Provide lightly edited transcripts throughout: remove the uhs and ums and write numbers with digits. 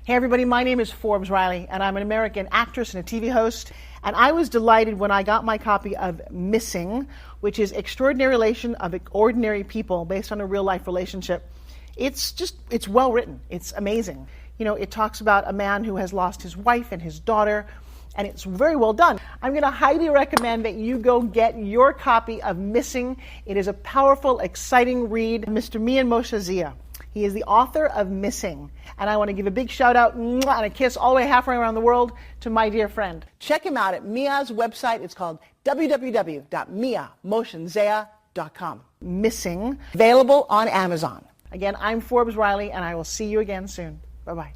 Hey everybody, my name is Forbes Riley, and I'm an American actress and a TV host. And I was delighted when I got my copy of Missing, which is Extraordinary Relation of Ordinary People based on a real life relationship. It's well written. It's amazing. You know, it talks about a man who has lost his wife and his daughter, and it's very well done. I'm going to highly recommend that you go get your copy of Missing. It is a powerful, exciting read. Mr. Mian Moshe Zia. He is the author of Missing. And I want to give a big shout out and a kiss all the way halfway around the world to my dear friend. Check him out at Mia's website. It's called www.miamoshenzea.com. Missing, available on Amazon. Again, I'm Forbes Riley, and I will see you again soon. Bye-bye.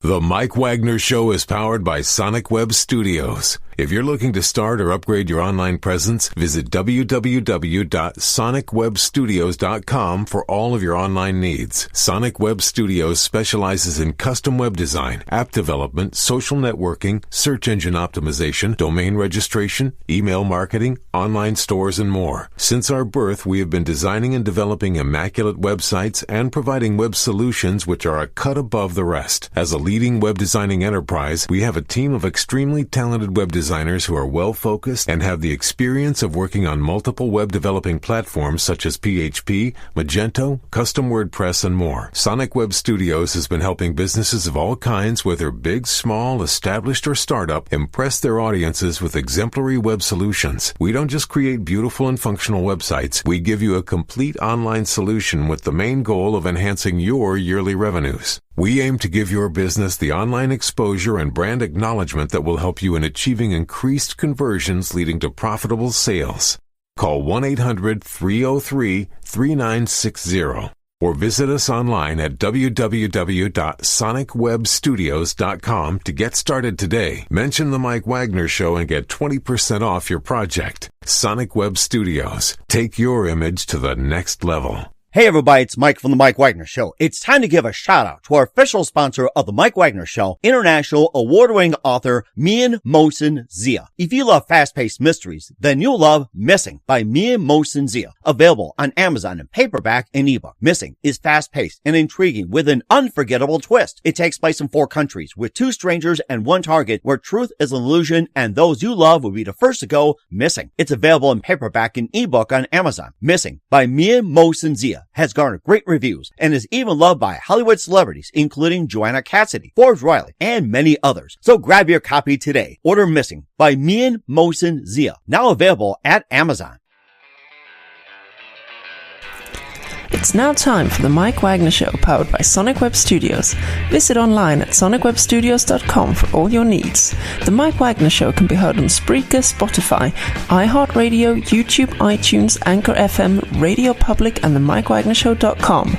The Mike Wagner Show is powered by Sonic Web Studios. If you're looking to start or upgrade your online presence, visit www.sonicwebstudios.com for all of your online needs. Sonic Web Studios specializes in custom web design, app development, social networking, search engine optimization, domain registration, email marketing, online stores, and more. Since our birth, we have been designing and developing immaculate websites and providing web solutions which are a cut above the rest. As a leading web designing enterprise, we have a team of extremely talented web designers who are well-focused and have the experience of working on multiple web developing platforms such as PHP, Magento, custom WordPress, and more. Sonic Web Studios has been helping businesses of all kinds, whether big, small, established, or startup, impress their audiences with exemplary web solutions. We don't just create beautiful and functional websites. We give you a complete online solution with the main goal of enhancing your yearly revenues. We aim to give your business the online exposure and brand acknowledgement that will help you in achieving increased conversions leading to profitable sales. Call 1-800-303-3960 or visit us online at www.sonicwebstudios.com to get started today. Mention the Mike Wagner Show and get 20% off your project. Sonic Web Studios. Take your image to the next level. Hey everybody, it's Mike from The Mike Wagner Show. It's time to give a shout out to our official sponsor of The Mike Wagner Show, international award-winning author Mian Moshe Zia. If you love fast-paced mysteries, then you'll love Missing by Mian Moshe Zia. Available on Amazon in paperback and ebook. Missing is fast-paced and intriguing with an unforgettable twist. It takes place in 4 countries with 2 strangers and 1 target where truth is an illusion and those you love will be the first to go missing. It's available in paperback and ebook on Amazon. Missing by Mian Moshe Zia has garnered great reviews and is even loved by Hollywood celebrities, including Joanna Cassidy, Forbes Riley, and many others. So grab your copy today. Order Missing by Mian Moshe Zia, now available at Amazon. It's now time for the Mike Wagner Show, powered by Sonic Web Studios. Visit online at sonicwebstudios.com for all your needs. The Mike Wagner Show can be heard on Spreaker, Spotify, iHeartRadio, YouTube, iTunes, Anchor FM, Radio Public, and the MikeWagnerShow.com.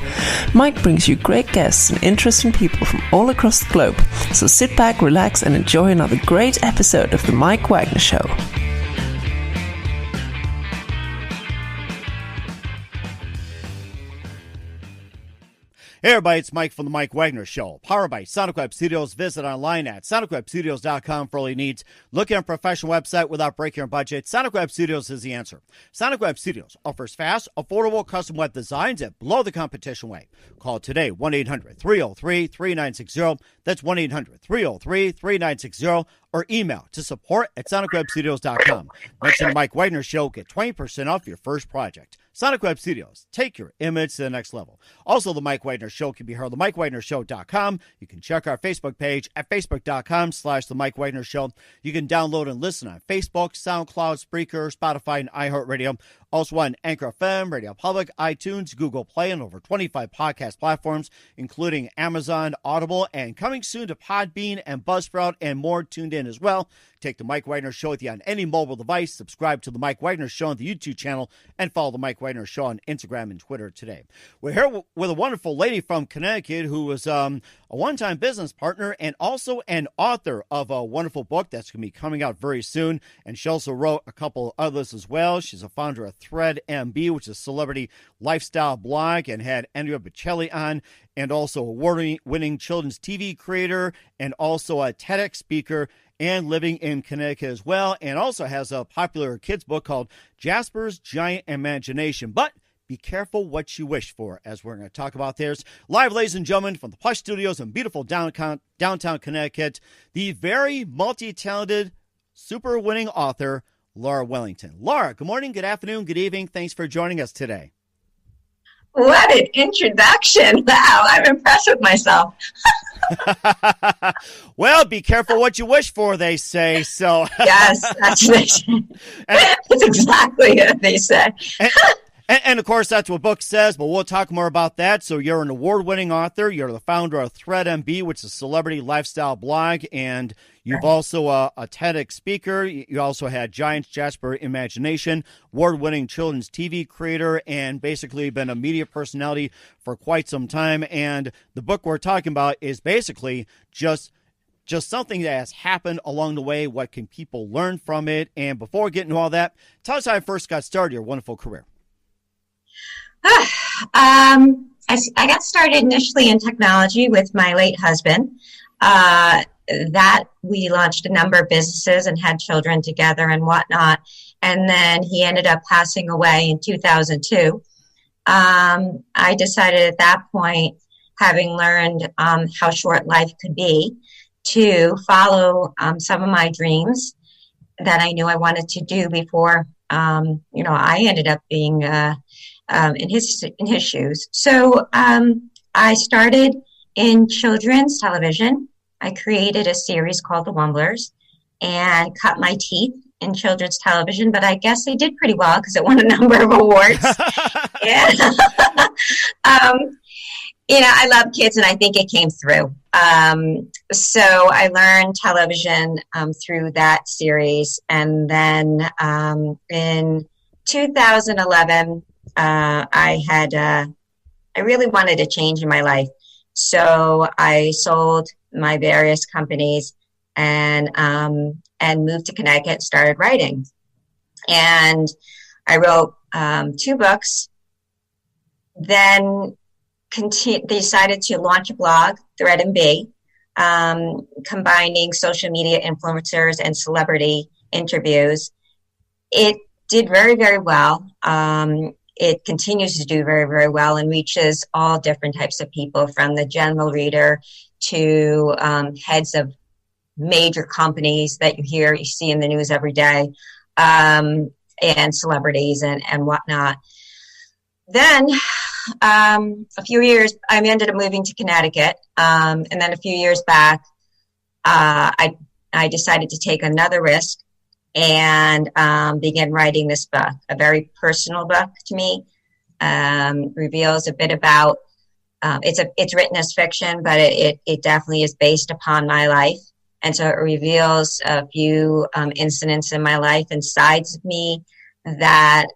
Mike brings you great guests and interesting people from all across the globe. So sit back, relax, and enjoy another great episode of the Mike Wagner Show. Hey everybody, it's Mike from The Mike Wagner Show, powered by Sonic Web Studios. Visit online at sonicwebstudios.com for all your needs. Look at a professional website without breaking your budget. Sonic Web Studios is the answer. Sonic Web Studios offers fast, affordable custom web designs that blow the competition away. Call today, 1-800-303-3960. That's 1-800-303-3960. Or email to support@sonicwebstudios.com. Mention the Mike Wagner Show, get 20% off your first project. Sonic Web Studios, take your image to the next level. Also, the Mike Wagner Show can be heard on themikewagnershow.com. You can check our Facebook page at facebook.com/The Mike Wagner Show. You can download and listen on Facebook, SoundCloud, Spreaker, Spotify, and iHeartRadio. Also on Anchor FM, Radio Public, iTunes, Google Play, and over 25 podcast platforms, including Amazon, Audible, and coming soon to Podbean and Buzzsprout and more tuned in as well. Take the Mike Wagner Show with you on any mobile device. Subscribe to the Mike Wagner Show on the YouTube channel and follow the Mike Wagner Show on Instagram and Twitter today. We're here with a wonderful lady from Connecticut who was a one-time business partner and also an author of a wonderful book that's going to be coming out very soon. And she also wrote a couple others as well. She's a founder of Thread MB, which is a celebrity lifestyle blog, and had Andrea Bocelli on, and also award-winning children's TV creator and also a TEDx speaker and living in Connecticut as well, and also has a popular kids book called Jasper's Giant Imagination. But Be careful what you wish for, as we're going to talk about this. Live, ladies and gentlemen, from the Plush Studios in beautiful downtown Connecticut, the very multi-talented, super winning author, Laura Wellington. Laura, good morning, good afternoon, good evening. Thanks for joining us today. What an introduction. Wow, I'm impressed with myself. Well, be careful what you wish for, they say. So yes, that's exactly what they say. And of course, that's what book says, but we'll talk more about that. So you're an award-winning author. You're the founder of ThreadMB, which is a celebrity lifestyle blog, and you've also a TEDx speaker. You also had Giants Jasper Imagination, award-winning children's TV creator, and basically been a media personality for quite some time. And the book we're talking about is basically just something that has happened along the way. What can people learn from it? And before we get into all that, tell us how you first got started your wonderful career. I got started initially in technology with my late husband. That we launched a number of businesses and had children together and whatnot. And then he ended up passing away in 2002. I decided at that point, having learned how short life could be, to follow some of my dreams that I knew I wanted to do before, I ended up being in his shoes. So I started in children's television. I created a series called The Wumblers and cut my teeth in children's television, but I guess I did pretty well because it won a number of awards. I love kids, and I think it came through. So I learned television through that series, and then in 2011, I really wanted a change in my life. So I sold my various companies and moved to Connecticut and started writing. And I wrote 2 books, then decided to launch a blog, ThreadMB, combining social media influencers and celebrity interviews. It did very, very well. It continues to do very, very well and reaches all different types of people, from the general reader to heads of major companies that you see in the news every day, and celebrities and whatnot. Then a few years, I ended up moving to Connecticut. And then a few years back, I decided to take another risk and began writing this book, a very personal book to me. Reveals a bit about, it's written as fiction, but it definitely is based upon my life. And so it reveals a few incidents in my life and sides of me that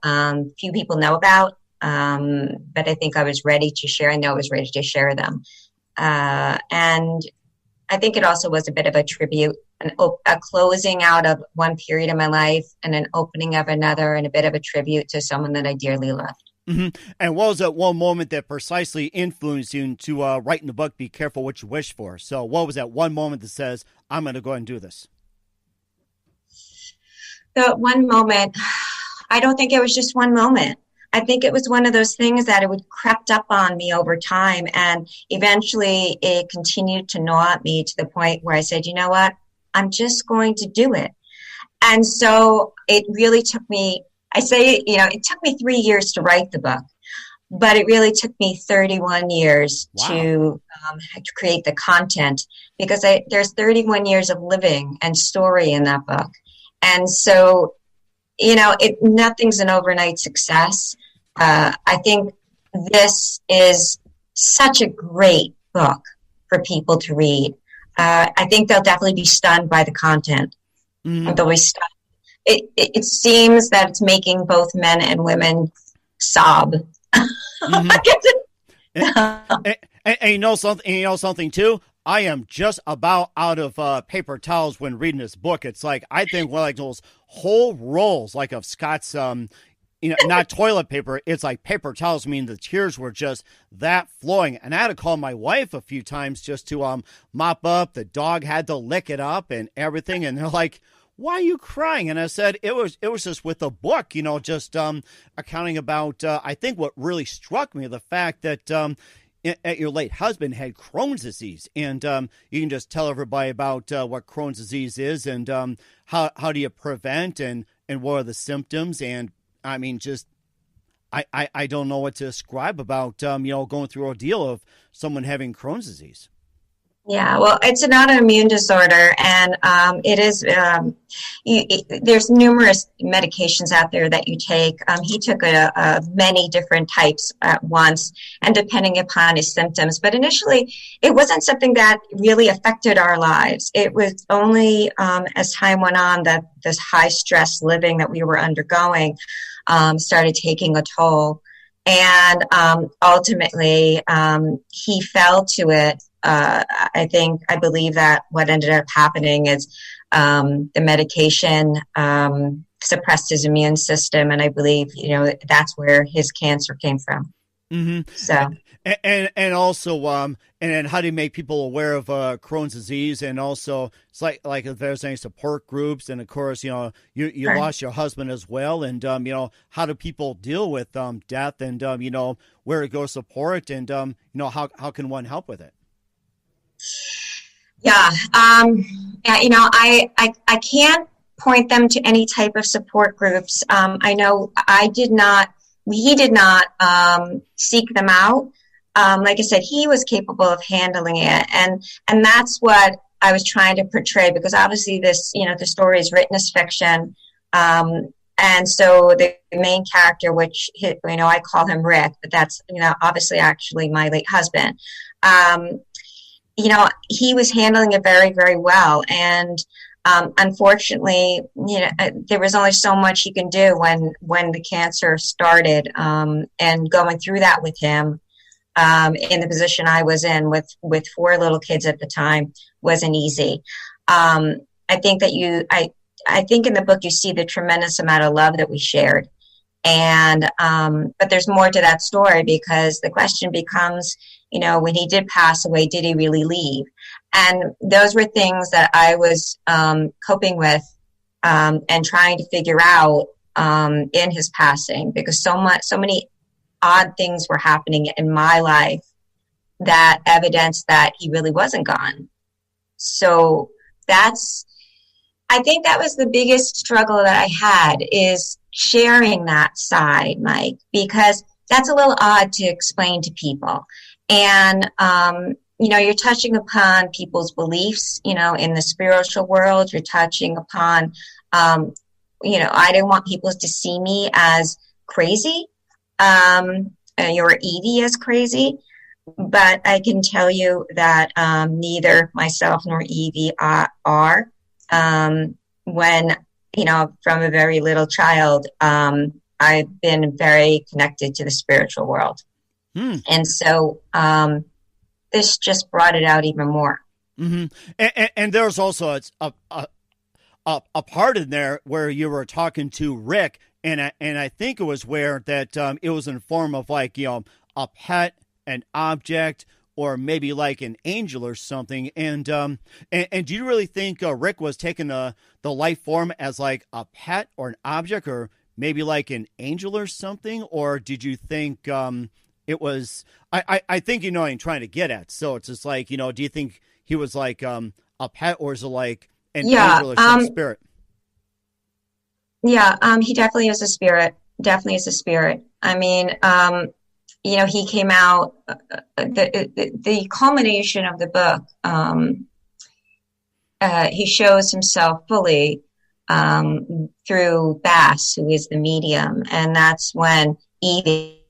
few people know about. But I think I was ready to share. I know I was ready to share them. And I think it also was a bit of a tribute, a closing out of one period of my life and an opening of another, and a bit of a tribute to someone that I dearly loved. Mm-hmm. And what was that one moment that precisely influenced you to write in the book, Be Careful What You Wish For? So what was that one moment that says, I'm going to go ahead and do this? The one moment, I don't think it was just one moment. I think it was one of those things that it would crept up on me over time. And eventually it continued to gnaw at me to the point where I said, you know what, I'm just going to do it. And so it really took me, it took me 3 years to write the book, but it really took me 31 years to create the content, because there's 31 years of living and story in that book. And so, nothing's an overnight success. I think this is such a great book for people to read. I think they'll definitely be stunned by the content. Mm. They'll be stunned. It seems that it's making both men and women sob. Mm-hmm. and you know something too? I am just about out of paper towels when reading this book. It's like, I think those whole rolls of Scott's, not toilet paper. It's like paper towels. I mean, the tears were just that flowing. And I had to call my wife a few times just to mop up. The dog had to lick it up and everything. And they're like, why are you crying? And I said, it was just with the book, just accounting about, I think what really struck me, the fact that your late husband had Crohn's disease. And you can just tell everybody about what Crohn's disease is and how do you prevent and what are the symptoms. And I mean, just I don't know what to describe about, going through an ordeal of someone having Crohn's disease. Yeah, well, it's an autoimmune disorder, and it is. There's numerous medications out there that you take. He took many different types at once, and depending upon his symptoms. But initially, it wasn't something that really affected our lives. It was only as time went on that this high stress living that we were undergoing started taking a toll, and ultimately he fell to it. I believe that what ended up happening is the medication suppressed his immune system, and I believe that's where his cancer came from. Mm-hmm. So, and also, and then how do you make people aware of Crohn's disease? And also, it's like if there's any support groups, and of course, you Sure. lost your husband as well, and how do people deal with death, and where to go support, and how can one help with it? Yeah, I can't point them to any type of support groups. I know he did not seek them out. Like I said, he was capable of handling it, and that's what I was trying to portray, because obviously this, the story is written as fiction, and so the main character, which I call him Rick, but that's obviously actually my late husband. He was handling it very, very well. And unfortunately, there was only so much he can do when the cancer started. And going through that with him in the position I was in with 4 little kids at the time wasn't easy. I think in the book you see the tremendous amount of love that we shared. And but there's more to that story, because the question becomes, when he did pass away, did he really leave? And those were things that I was coping with and trying to figure out in his passing, because so many odd things were happening in my life that evidenced that he really wasn't gone. So I think that was the biggest struggle that I had, is sharing that side, Mike, because that's a little odd to explain to people. And, you're touching upon people's beliefs, in the spiritual world. You're touching upon, I didn't want people to see me as crazy, or Evie as crazy. But I can tell you that neither myself nor Evie are. When, from a very little child, I've been very connected to the spiritual world. And so this just brought it out even more. Mm-hmm. And there's also a part in there where you were talking to Rick, and I think it was where that it was in form of like, a pet, an object, or maybe like an angel or something. And do you really think Rick was taking the life form as like a pet or an object, or maybe like an angel or something? Or did you think it was, I think what I'm trying to get at. So it's just like, do you think he was like a pet, or is it like an angel or some spirit? Yeah, he definitely is a spirit. Definitely is a spirit. I mean, he came out, the culmination of the book, he shows himself fully through Bass, who is the medium. And that's when Evie.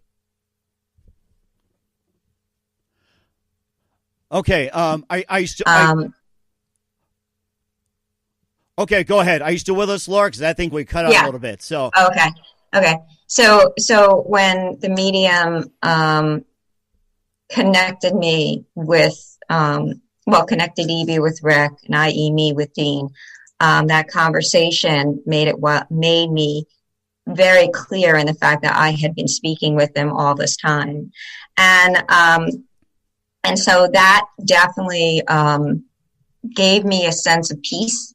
Okay, okay, go ahead. Are you still with us, Laura? Because I think we cut out a little bit. So Okay. So when the medium connected me with, connected Evie with Rick, and i.e. me with Dean, that conversation made me very clear in the fact that I had been speaking with them all this time, and so that definitely gave me a sense of peace.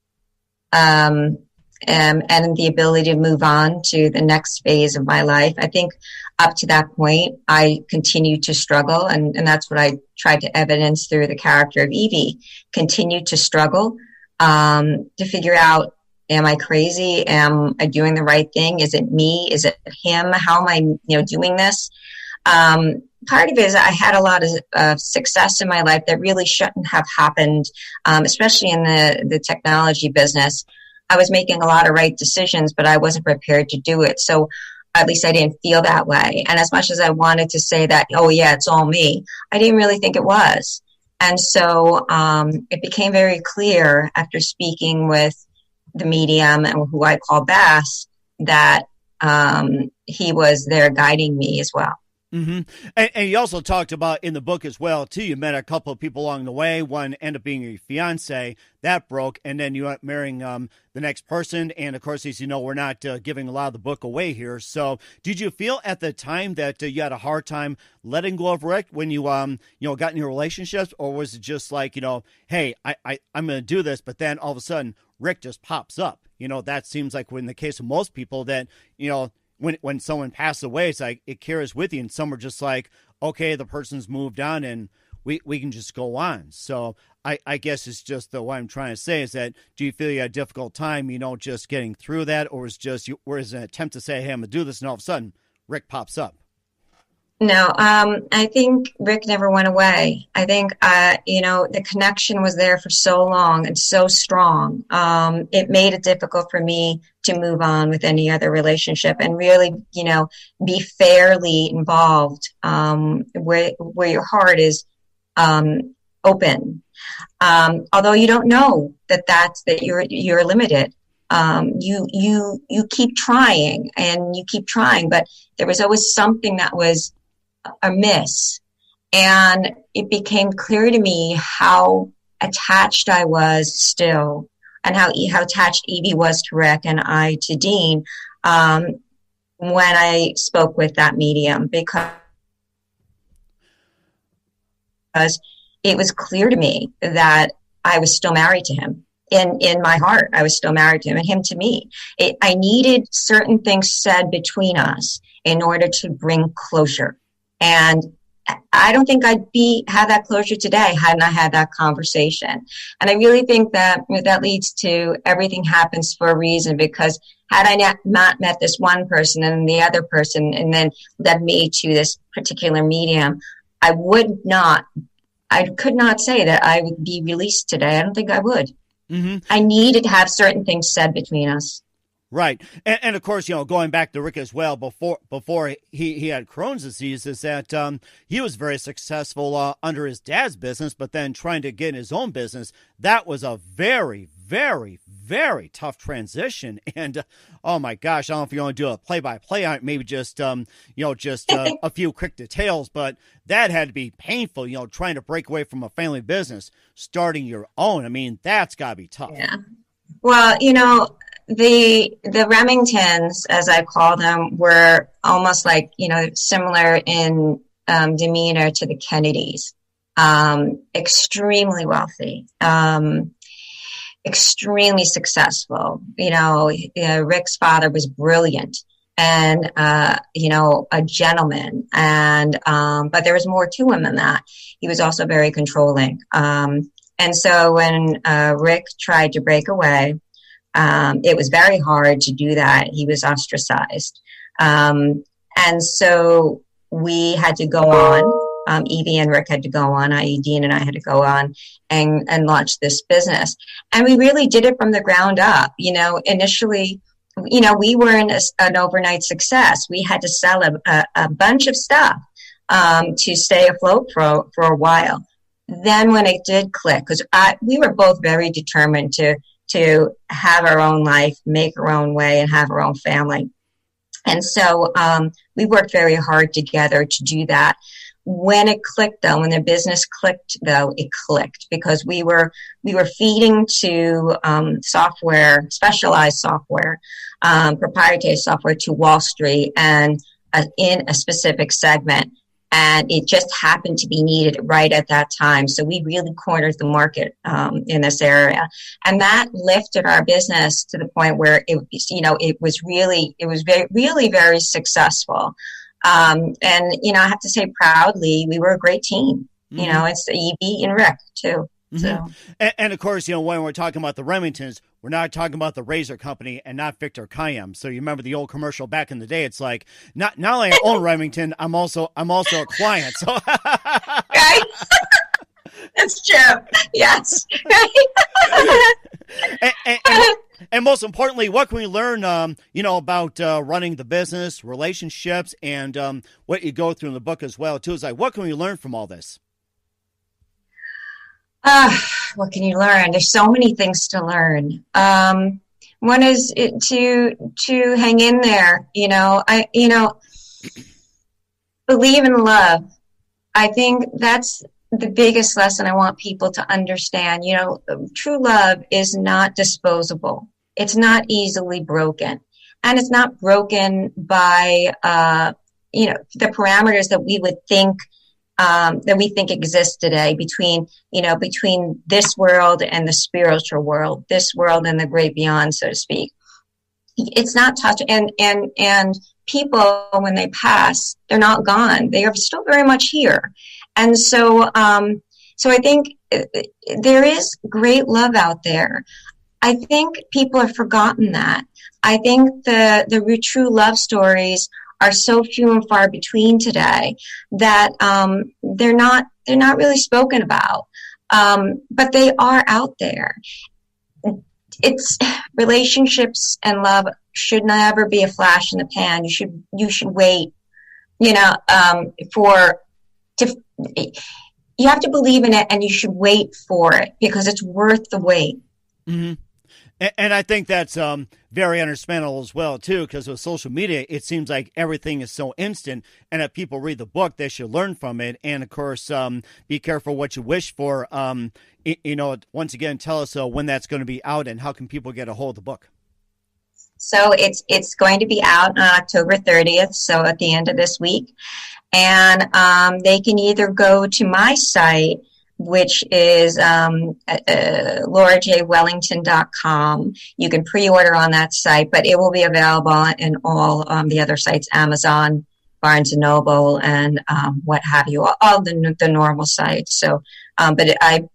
and the ability to move on to the next phase of my life. I think up to that point, I continued to struggle, and that's what I tried to evidence through the character of Evie. Continued to struggle to figure out, am I crazy? Am I doing the right thing? Is it me? Is it him? How am I, doing this? Part of it is I had a lot of success in my life that really shouldn't have happened, especially in the technology business. I was making a lot of right decisions, but I wasn't prepared to do it. So at least I didn't feel that way. And as much as I wanted to say that, oh yeah, it's all me, I didn't really think it was. And so it became very clear after speaking with the medium, and who I call Bass, that he was there guiding me as well. Mm-hmm. And you also talked about in the book as well, too, you met a couple of people along the way. One ended up being your fiance. That broke, and then you ended up marrying the next person. And, of course, as you know, we're not giving a lot of the book away here. So did you feel at the time that you had a hard time letting go of Rick when you, got in your relationships? Or was it just like, hey, I'm going to do this, but then all of a sudden Rick just pops up? That seems like in the case of most people that, when someone passes away, it's like it carries with you, and some are just like, okay, the person's moved on and we can just go on. So I guess it's just what I'm trying to say is that, do you feel you had a difficult time, just getting through that, or is just an attempt to say, hey, I'm gonna do this, and all of a sudden Rick pops up? No, I think Rick never went away. I think, the connection was there for so long and so strong. It made it difficult for me to move on with any other relationship and really, be fairly involved, where your heart is, open. Although you don't know that you're limited. You keep trying and you keep trying, but there was always something that was amiss. And it became clear to me how attached I was still, and how attached Evie was to Rick and I to Dean, when I spoke with that medium, because it was clear to me that I was still married to him. In my heart, I was still married to him, and him to me. I needed certain things said between us in order to bring closure. And I don't think I'd have that closure today hadn't I had that conversation. And I really think that leads to everything happens for a reason, because had I not met this one person and the other person, and then led me to this particular medium, I could not say that I would be released today. I don't think I would. Mm-hmm. I needed to have certain things said between us. Right. And of course, going back to Rick as well, before he had Crohn's disease, is that he was very successful under his dad's business, but then trying to get in his own business, that was a very, very, very tough transition. And oh my gosh, I don't know if you want to do a play-by-play on it, maybe just, a few quick details, but that had to be painful, trying to break away from a family business, starting your own. I mean, that's got to be tough. Yeah. Well, the Remingtons, as I call them, were almost like, similar in demeanor to the Kennedys. Extremely wealthy, extremely successful. Rick's father was brilliant and, a gentleman. And, but there was more to him than that. He was also very controlling. And so when Rick tried to break away, it was very hard to do that. He was ostracized. And so we had to go on, Evie and Rick had to go on, i.e. Dean and I had to go on and launch this business. And we really did it from the ground up. Initially, we weren't an overnight success. We had to sell a bunch of stuff to stay afloat for a while. Then when it did click, because we were both very determined to have our own life, make our own way, and have our own family. And so we worked very hard together to do that. When it clicked, though, when the business clicked, though, it clicked because we were feeding to software, specialized software, proprietary software to Wall Street and in a specific segment. And it just happened to be needed right at that time. So we really cornered the market in this area. And that lifted our business to the point where it was really very successful. And, I have to say proudly, we were a great team. Mm-hmm. It's Evie and Rick too. Mm-hmm. So, and of course, when we're talking about the Remingtons, we're not talking about the Razor Company and not Victor Kayem. So you remember the old commercial back in the day? It's like not only I own Remington, I'm also a client. So right? That's true. Yes. and most importantly, what can we learn? About running the business, relationships, and what you go through in the book as well too. Is like, what can we learn from all this? What can you learn? There's so many things to learn. One is to hang in there. Believe in love. I think that's the biggest lesson I want people to understand. True love is not disposable. It's not easily broken, and it's not broken by the parameters that we would think. That we think exists today between this world and the spiritual world, this world and the great beyond, so to speak. It's not touched, and people, when they pass, they're not gone. They are still very much here. And so I think there is great love out there. I think people have forgotten that. I think the true love stories are so few and far between today that they're not really spoken about, but they are out there. It's relationships and love should never be a flash in the pan. You should wait. You have to believe in it, and you should wait for it because it's worth the wait. Mm-hmm. And I think that's very understandable as well, too, because with social media, it seems like everything is so instant. And if people read the book, they should learn from it. And, of course, be careful what you wish for. Once again, tell us when that's going to be out and how can people get a hold of the book? So it's going to be out on October 30th, so at the end of this week. And they can either go to my site, which is laurajwellington.com. You can pre-order on that site, but it will be available in all the other sites, Amazon, Barnes & Noble, and what have you, all the normal sites. So, but I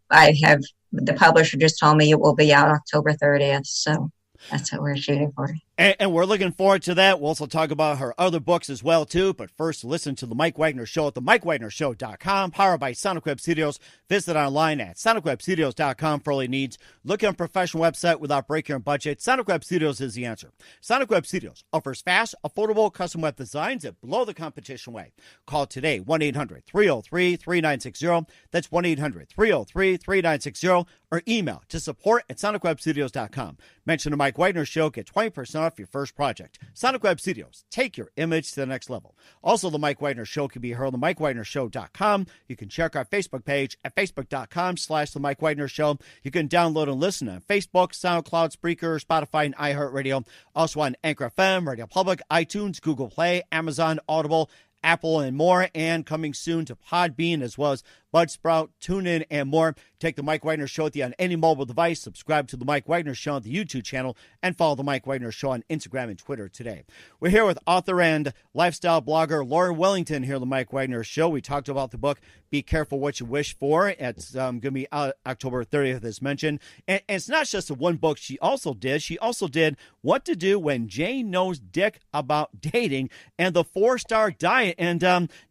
have, the publisher just told me it will be out October 30th, so that's what we're shooting for. And we're looking forward to that. We'll also talk about her other books as well, too. But first, listen to The Mike Wagner Show at themikewagnershow.com, powered by Sonic Web Studios. Visit online at sonicwebstudios.com for all your needs. Look at a professional website without breaking your budget. Sonic Web Studios is the answer. Sonic Web Studios offers fast, affordable, custom web designs that blow the competition away. Call today, 1-800-303-3960. That's 1-800-303-3960. Or email to support@sonicwebstudios.com. Mention The Mike Wagner Show. Get 20% off your first project. Sonic Web Studios. Take your image to the next level. Also, The Mike Wagner Show can be heard on themikewagnershow.com. You can check our Facebook page at facebook.com/The Mike Wagner Show. You can download and listen on Facebook, SoundCloud, Spreaker, Spotify, and iHeartRadio. Also on Anchor FM, Radio Public, iTunes, Google Play, Amazon, Audible, Apple, and more, and coming soon to Podbean, as well as Budsprout, TuneIn, and more. Take The Mike Wagner Show with you on any mobile device. Subscribe to The Mike Wagner Show on the YouTube channel, and follow The Mike Wagner Show on Instagram and Twitter today. We're here with author and lifestyle blogger Laura Wellington here on The Mike Wagner Show. We talked about the book, Be Careful What You Wish For. It's going to be out October 30th, as mentioned. And it's not just the one book she also did What to Do When Jane Knows Dick About Dating and the 4-Star Diet. And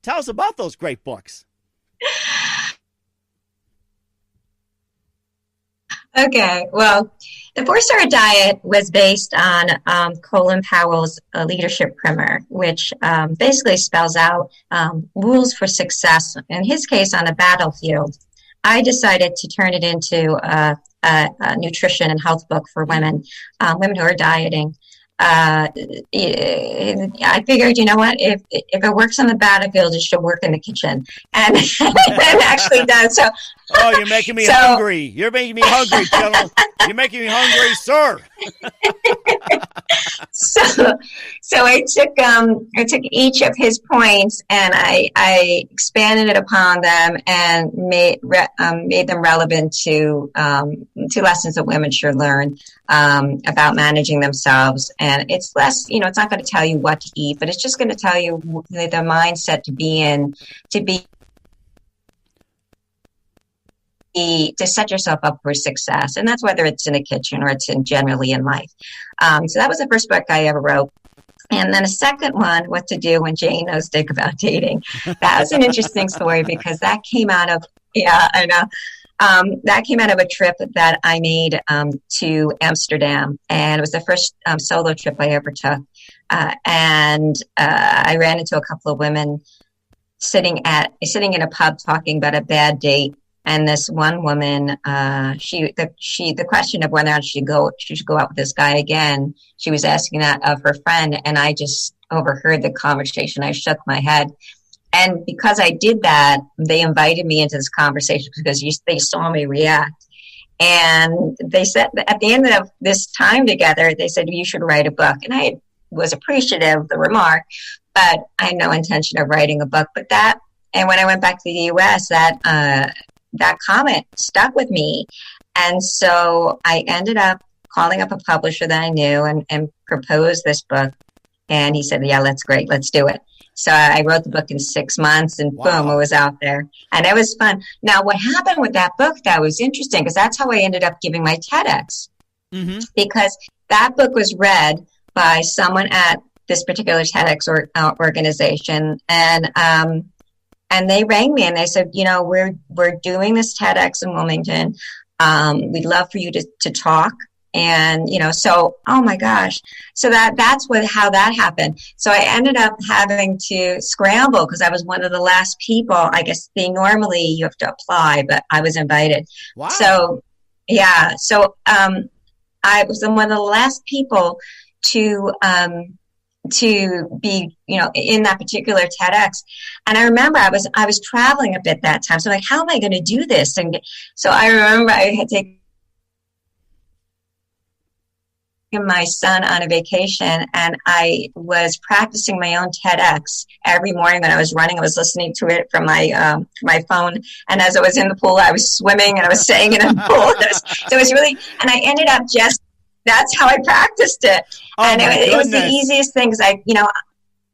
tell us about those great books. Okay, well, the 4-Star Diet was based on Colin Powell's leadership primer, which basically spells out rules for success, in his case, on a battlefield. I decided to turn it into a nutrition and health book for women who are dieting. I figured, you know what, if it works on the battlefield, it should work in the kitchen. And it actually does. So, oh, you're making me hungry. You're making me hungry, General. You're making me hungry, sir. So I took each of his points and I expanded it upon them and made them relevant to lessons that women should learn about managing themselves. And it's less, it's not going to tell you what to eat, but it's just going to tell you the mindset to be in, to set yourself up for success. And that's whether it's in the kitchen or it's generally in life. So that was the first book I ever wrote. And then a second one, What to Do When Jane Knows Dick About Dating. That was an interesting story because that came out of, I know. That came out of a trip that I made to Amsterdam. And it was the first solo trip I ever took. And I ran into a couple of women sitting in a pub talking about a bad date. And this one woman, the question of whether or not she should go out with this guy again, she was asking that of her friend, and I just overheard the conversation. I shook my head, and because I did that, they invited me into this conversation because they saw me react. And they said at the end of this time together, they said, you should write a book. And I was appreciative of the remark, but I had no intention of writing a book. And when I went back to the U.S., that comment stuck with me. And so I ended up calling up a publisher that I knew and proposed this book. And he said, yeah, that's great. Let's do it. So I wrote the book in 6 months and boom, it was out there. And it was fun. Now, what happened with that book that was interesting, because that's how I ended up giving my TEDx. Mm-hmm. Because that book was read by someone at this particular TEDx organization. And they rang me and they said, we're doing this TEDx in Wilmington. We'd love for you to talk. And, so, oh my gosh. So that's how that happened. So I ended up having to scramble because I was one of the last people. I guess normally you have to apply, but I was invited. Wow. So, yeah. So, I was one of the last people to be, in that particular TEDx. And I remember I was traveling a bit that time. So like, how am I going to do this? And so I remember I had taken my son on a vacation and I was practicing my own TEDx every morning when I was running. I was listening to it from my phone. And as I was in the pool, I was swimming and I was saying it in the pool. So it was really, and I ended up that's how I practiced it. Oh, and it was the easiest thing because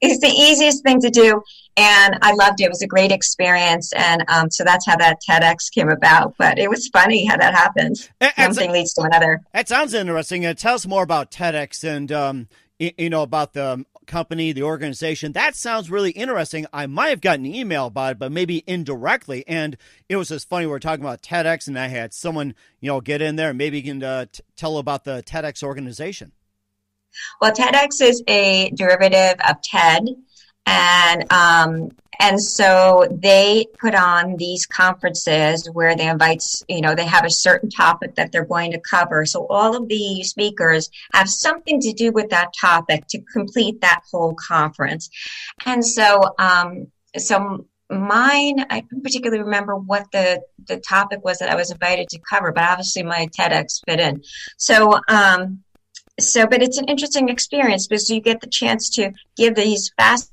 it's the easiest thing to do. And I loved it. It was a great experience. And so that's how that TEDx came about. But it was funny how that happens. One thing leads to another. That sounds interesting. Tell us more about TEDx and, about the company, the organization. That sounds really interesting. I might have gotten an email about it, but maybe indirectly. And it was just funny. We were talking about TEDx and I had someone, get in there and maybe you can tell about the TEDx organization. Well, TEDx is a derivative of TED. And so they put on these conferences where they invite, they have a certain topic that they're going to cover. So all of the speakers have something to do with that topic to complete that whole conference. And so, mine, I don't particularly remember what the topic was that I was invited to cover, but obviously my TEDx fit in. So, but it's an interesting experience because you get the chance to give these fascinating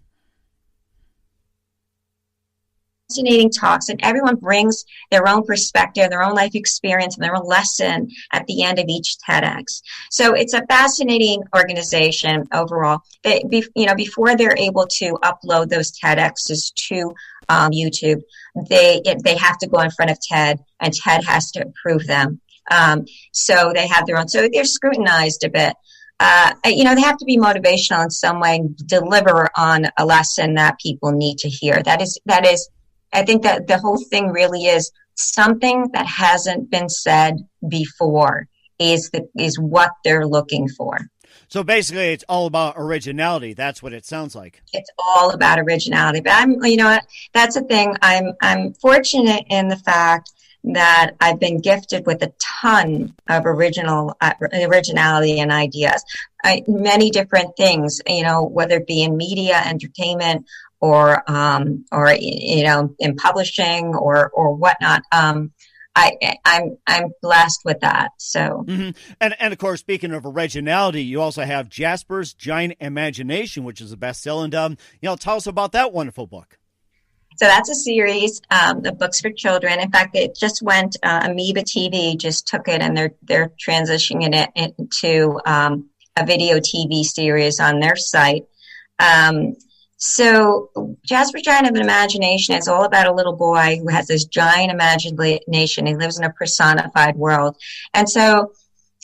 talks, and everyone brings their own perspective, their own life experience, and their own lesson at the end of each TEDx. So it's a fascinating organization overall. Before they're able to upload those TEDx's to YouTube, they have to go in front of TED, and TED has to approve them. So they have their own. So they're scrutinized a bit. They have to be motivational in some way, deliver on a lesson that people need to hear. That is. I think that the whole thing really is something that hasn't been said before is what they're looking for. So basically, it's all about originality. That's what it sounds like. It's all about originality. But that's the thing. I'm fortunate in the fact that I've been gifted with a ton of originality and ideas. Many different things, whether it be in media, entertainment, or in publishing or whatnot. I'm blessed with that. So, and of course, speaking of originality, you also have Jasper's Giant Imagination, which is a bestseller. And tell us about that wonderful book. So that's a series of books for children. In fact, it just went. Amoeba TV just took it, and they're transitioning it into a video TV series on their site. So Jasper's Giant of Imagination is all about a little boy who has this giant imagination. He lives in a personified world. And so,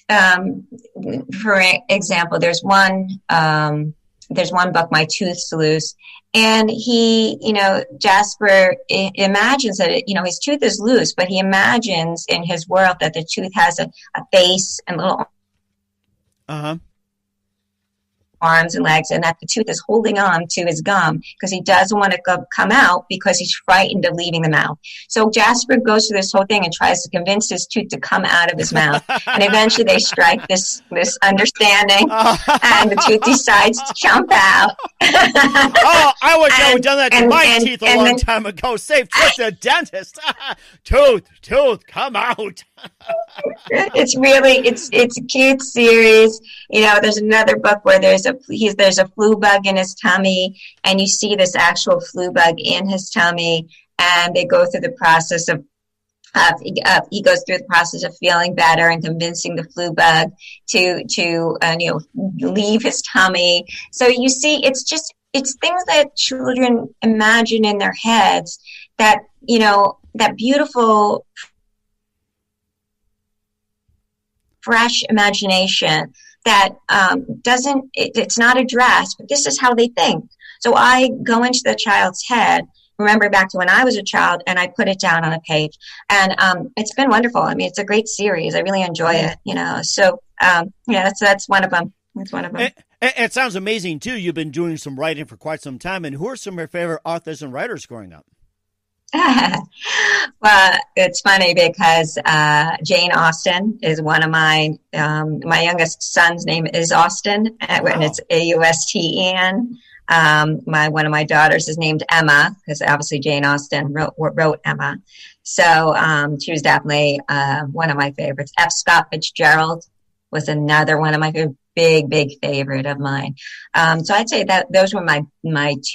for example, there's one book, My Tooth's Loose. And Jasper imagines that, his tooth is loose, but he imagines in his world that the tooth has a face and little arms and legs, and that the tooth is holding on to his gum because he doesn't want to come out because he's frightened of leaving the mouth. So Jasper goes through this whole thing and tries to convince his tooth to come out of his mouth. And eventually they strike this understanding, and the tooth decides to jump out. I wish I would have done that to my teeth a long time ago. Save trip to the dentist. Tooth, come out. It's a cute series. There's another book where there's a flu bug in his tummy, and you see this actual flu bug in his tummy, and they go through the process of he goes through the process of feeling better and convincing the flu bug to leave his tummy. So you see, it's things that children imagine in their heads that that beautiful, fresh imagination that it's not addressed, but this is how they think. So I go into the child's head, remember back to when I was a child, and I put it down on a page. And it's been wonderful. I mean, it's a great series. I really enjoy it, So, that's one of them. That's one of them. It sounds amazing, too. You've been doing some writing for quite some time. And who are some of your favorite authors and writers growing up? Well, it's funny because Jane Austen is one of mine. My youngest son's name is Austin, and it's Austen. One of my daughters is named Emma because obviously Jane Austen wrote Emma. So she was definitely one of my favorites. F. Scott Fitzgerald was another one of my big favorite of mine. So I'd say that those were my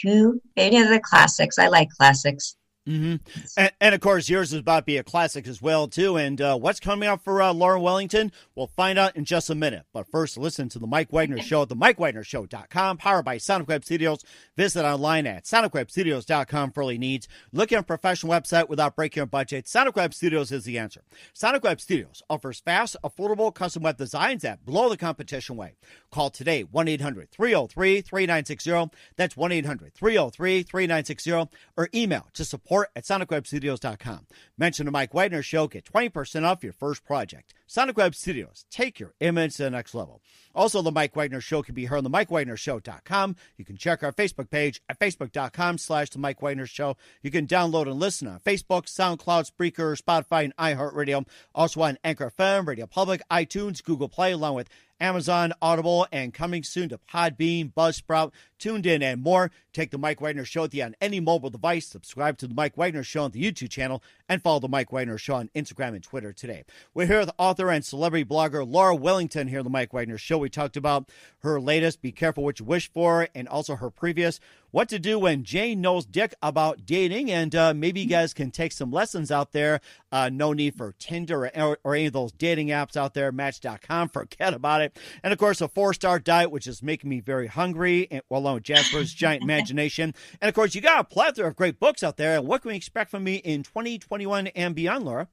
two the classics. I like classics. Mm-hmm. And of course, yours is about to be a classic as well, too. And what's coming up for Laura Wellington? We'll find out in just a minute. But first, listen to The Mike Wagner Show at themikewagnershow.com, powered by Sonic Web Studios. Visit online at sonicwebstudios.com for all your needs. Looking at a professional website without breaking your budget? Sonic Web Studios is the answer. Sonic Web Studios offers fast, affordable custom web designs that blow the competition away. Call today, 1-800-303-3960. That's 1-800-303-3960. Or email to support@sonicwebstudios.com. Mention the Mike Wagner Show. Get 20% off your first project. Sonic Web Studios. Take your image to the next level. Also, the Mike Wagner Show can be heard on the MikeWagnerShow.com. You can check our Facebook page at facebook.com/the Mike Wagner Show. You can download and listen on Facebook, SoundCloud, Spreaker, Spotify, and iHeartRadio. Also on Anchor FM, Radio Public, iTunes, Google Play, along with Amazon, Audible, and coming soon to Podbean, Buzzsprout, Tuned In, and more. Take the Mike Wagner Show with you on any mobile device. Subscribe to the Mike Wagner Show on the YouTube channel, and follow the Mike Wagner Show on Instagram and Twitter today. We're here with author and celebrity blogger Laura Wellington here on the Mike Wagner Show. We talked about her latest, Be Careful What You Wish For, and also her previous, What to Do When Jane Knows Dick About Dating. And maybe you guys can take some lessons out there. No need for Tinder or any of those dating apps out there, Match.com. Forget about it. And, of course, a 4-star diet, which is making me very hungry, and, along with Jasper's Giant Imagination. And, of course, you got a plethora of great books out there. And what can we expect from me in 2021 and beyond, Laura?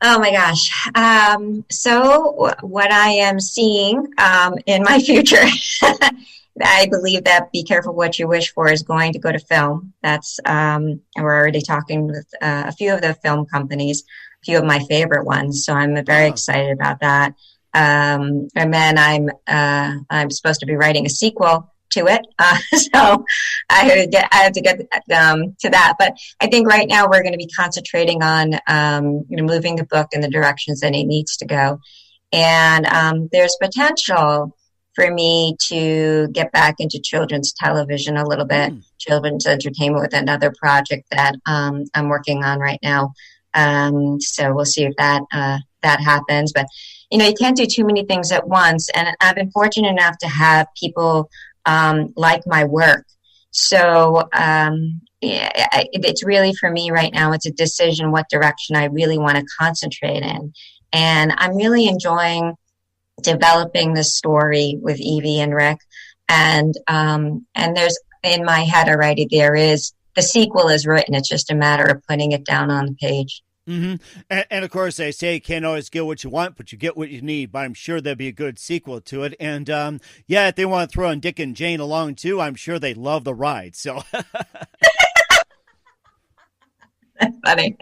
Oh, my gosh. So what I am seeing in my future, I believe that Be Careful What You Wish For is going to go to film. That's and we're already talking with a few of the film companies, a few of my favorite ones. So I'm very excited about that. And then I'm supposed to be writing a sequel to it. So I have to get to that. But I think right now we're going to be concentrating on moving the book in the directions that it needs to go. And there's potential for me to get back into children's television a little bit, children's entertainment with another project that I'm working on right now. So we'll see if that happens. But, you can't do too many things at once. And I've been fortunate enough to have people like my work. So it's really, for me right now, it's a decision what direction I really want to concentrate in. And I'm really enjoying developing the story with Evie and Rick. And there's, in my head already, the sequel is written. It's just a matter of putting it down on the page. Mm-hmm. And of course, they say you can't always get what you want, but you get what you need. But I'm sure there'll be a good sequel to it. And if they want to throw in Dick and Jane along too, I'm sure they love the ride. So that's funny.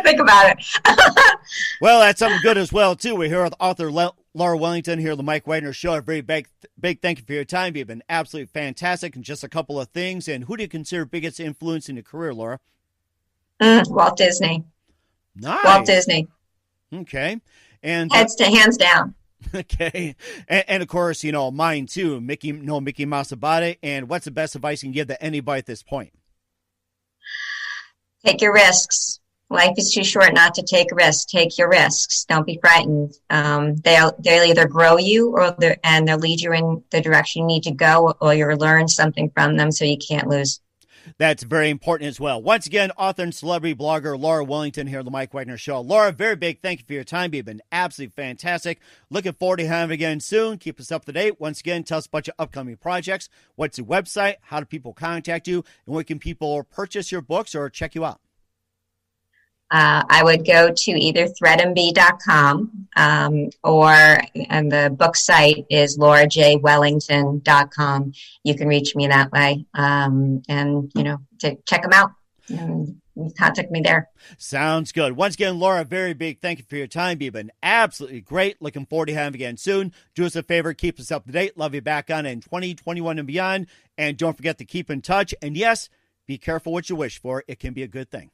Think about it. Well, that's something good as well too. We're here with author Laura Wellington here on the Mike Wagner Show. A very big thank you for your time. You've been absolutely fantastic. And just a couple of things. And who do you consider biggest influence in your career, Laura? Walt Disney. Nice. Walt Disney. Okay. And hands down. Okay. And of course, mine too. Mickey Mouse about it. And what's the best advice you can give to anybody at this point? Take your risks. Life is too short not to take risks. Take your risks. Don't be frightened. They'll either grow you and they'll lead you in the direction you need to go, or you'll learn something from them so you can't lose. That's very important as well. Once again, author and celebrity blogger Laura Wellington here on the Mike Wagner Show. Laura, very big thank you for your time. You've been absolutely fantastic. Looking forward to having you again soon. Keep us up to date. Once again, tell us about your upcoming projects. What's your website? How do people contact you? And where can people purchase your books or check you out? I would go to either threadmb.com and the book site is laurajwellington.com. You can reach me that way and to check them out and contact me there. Sounds good. Once again, Laura, very big thank you for your time. You've been absolutely great. Looking forward to having you again soon. Do us a favor, keep us up to date. Love you back on in 2021 and beyond. And don't forget to keep in touch. And yes, be careful what you wish for. It can be a good thing.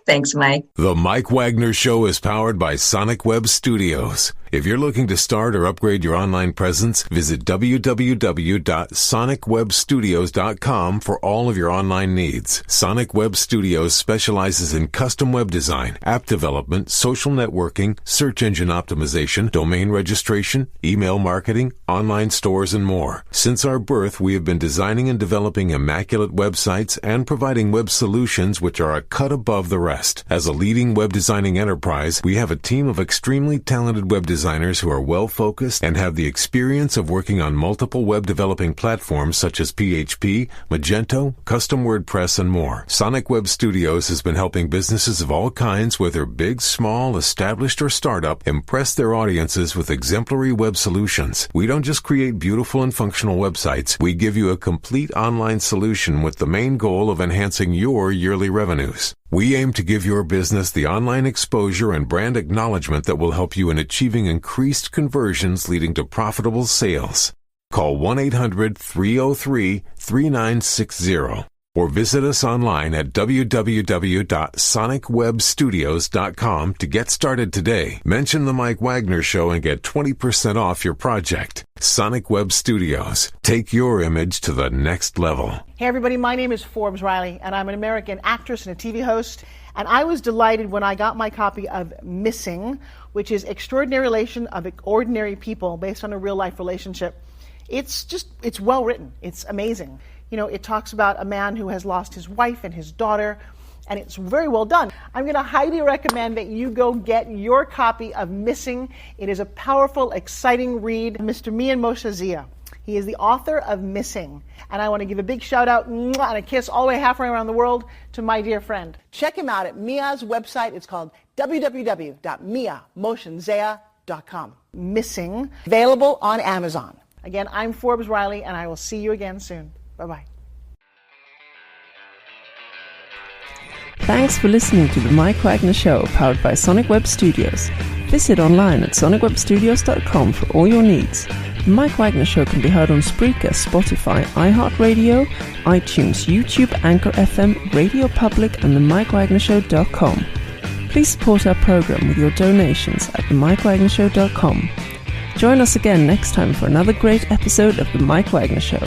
Thanks, Mike. The Mike Wagner Show is powered by Sonic Web Studios. If you're looking to start or upgrade your online presence, visit www.sonicwebstudios.com for all of your online needs. Sonic Web Studios specializes in custom web design, app development, social networking, search engine optimization, domain registration, email marketing, online stores, and more. Since our birth, we have been designing and developing immaculate websites and providing web solutions which are a cut above the rest. As a leading web designing enterprise, we have a team of extremely talented web designers who are well-focused and have the experience of working on multiple web developing platforms such as PHP, Magento, custom WordPress, and more. Sonic Web Studios has been helping businesses of all kinds, whether big, small, established, or startup, impress their audiences with exemplary web solutions. We don't just create beautiful and functional websites. We give you a complete online solution with the main goal of enhancing your yearly revenues. We aim to give your business the online exposure and brand acknowledgement that will help you in achieving increased conversions leading to profitable sales. Call 1-800-303-3960 or visit us online at www.sonicwebstudios.com to get started today. Mention the Mike Wagner Show and get 20% off your project. Sonic Web Studios. Take your image to the next level. Hey everybody, my name is Forbes Riley, and I'm an American actress and a TV host. And I was delighted when I got my copy of Missing, which is Extraordinary Relation of Ordinary People based on a real-life relationship. It's well written. It's amazing. It talks about a man who has lost his wife and his daughter, and it's very well done. I'm going to highly recommend that you go get your copy of Missing. It is a powerful, exciting read. Mr. Mian Moshe Zia. He is the author of Missing. And I want to give a big shout out and a kiss all the way halfway around the world to my dear friend. Check him out at Mia's website. It's called www.miamoshenzea.com. Missing, available on Amazon. Again, I'm Forbes Riley, and I will see you again soon. Bye-bye. Thanks for listening to The Mike Wagner Show, powered by Sonic Web Studios. Visit online at sonicwebstudios.com for all your needs. The Mike Wagner Show can be heard on Spreaker, Spotify, iHeartRadio, iTunes, YouTube, Anchor FM, Radio Public, and themikewagnershow.com. Please support our program with your donations at themikewagnershow.com. Join us again next time for another great episode of The Mike Wagner Show.